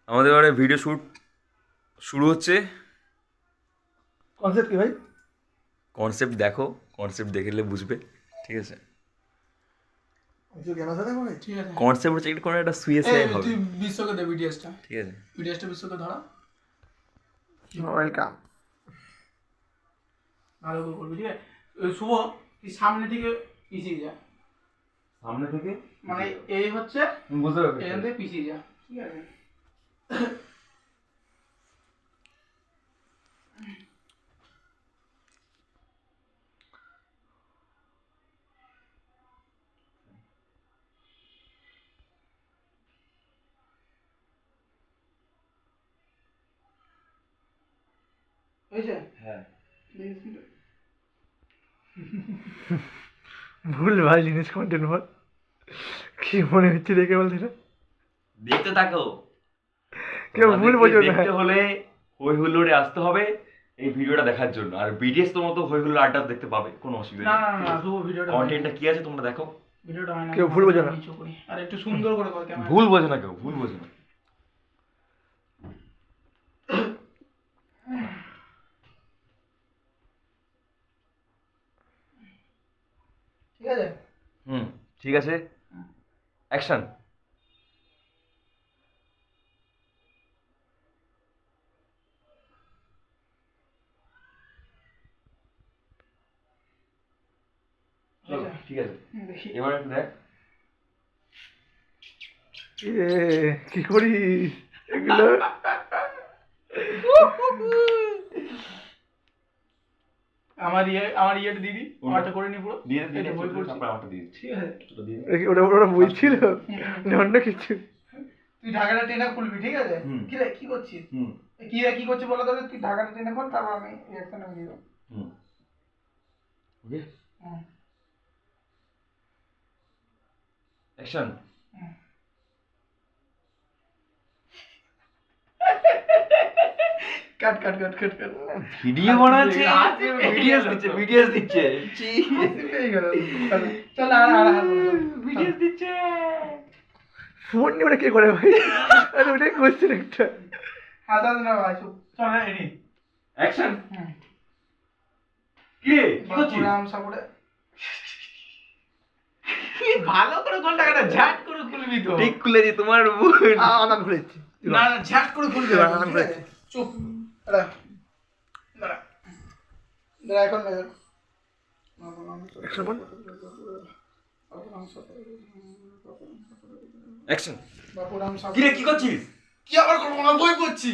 আমাদের এবারে video shoot শুরু হচ্ছে। কনসেপ্ট কি ভাই? কনসেপ্ট দেখো, কনসেপ্ট দেখলে বুঝবে, ঠিক আছে? কিছু জ্ঞান আছে না ভাই? ঠিক আছে। কনসেপ্ট হচ্ছে কোনো একটা সুইসাইড হবে, তুই বিশ্বকে দে বিডিএসটা, ঠিক আছে? বিডিএসটা বিশ্বকে ধরা ওয়েলকাম। ভালো করে করবি, ঠিক আছে? শুভ, তুই সামনে থেকে পিছিয়ে যা, সামনে থেকে মানে এই হচ্ছে বুঝতে পারবে। এখান থেকে পিছিয়ে যা, ঠিক আছে? হয়েছে? হ্যাঁ, ভুল ভাই জিনিস কন্টেন্ট বল, কি মনে হচ্ছে দেখে বলতে না? দেখতে থাকো। কেউ ভুল বোঝো না। দেখতে হলে হই হুল্লোড়ে আসতে হবে এই ভিডিওটা দেখার জন্য। আর বিডিএস তো মতো হই হুল্লোড় আড্ডা দেখতে পাবে, কোনো অসুবিধা না নেই। না না, শুভ ভিডিওটা কন্টেন্টটা কি আছে তোমরা দেখো। ভিডিওটা হয় না, কেউ ভুল বোঝো না। নিচু করি। আর একটু সুন্দর করে কর ক্যামেরা। ভুল বোঝে না কেউ, ভুল বোঝে না। ঠিক আছে? ঠিক আছে, অ্যাকশন। চলো, ঠিক আছে, দেখি। এবার একটু দেখ। কি করিস এগুলো? আমার ইয়েটা দিদি, আমারটা করে নি পুরো। দিয়ে দে, এটা বই পড়ছি। তারপর আমারটা দিয়ে দিচ্ছি। ঠিক আছে? ওটা দিয়ে দে। ওটা ওটা বলছিল না অন্য কিছু? তুই ঢাকাটা টেনে খুলবি, ঠিক আছে? হুম। কি রে, কি করছিস? হুম কি করছিস বলো তো, তুই ঢাকাটা টেনে খোল, তারপর আমি রিঅ্যাকশন আমি দিব। হুম ওকে, অ্যাকশন। কাট কাট কাট কাট কাট। ভিডিও বানাচ্ছে, হাসি পেয়ে ভিডিওস গেল দিচ্ছে, তো। ভিডিওস দিচ্ছে। হাসি পেয়ে গেল। চল আর হাসবো না, চল। ভিডিওস দিচ্ছে। ফোন নিয়ে ওটা কে করে ভাই? আরে ওটাই কোশ্চেন একটা। হাসাস না ভাই, চুপ। চল রেডি। অ্যাকশন। হুম। কি করছিস? রাম সাপুরে। ভালো করে কোন টাকাটা ঝাট করে খুলবি তো। ঠিক খুলেছি তোমার বোন। আনাম খুলেছি। না না, ঝাট করে খুলবি। এবার ঠিক আনাম আছে? খুলেছি। চুপ। দাঁড়া। দাঁড়া। দাঁড়া এখন না। একশো বল। অ্যাকশন। বাপুরাম কি রে, কি করছিস? কি আবার করবো না, বই পড়ছি।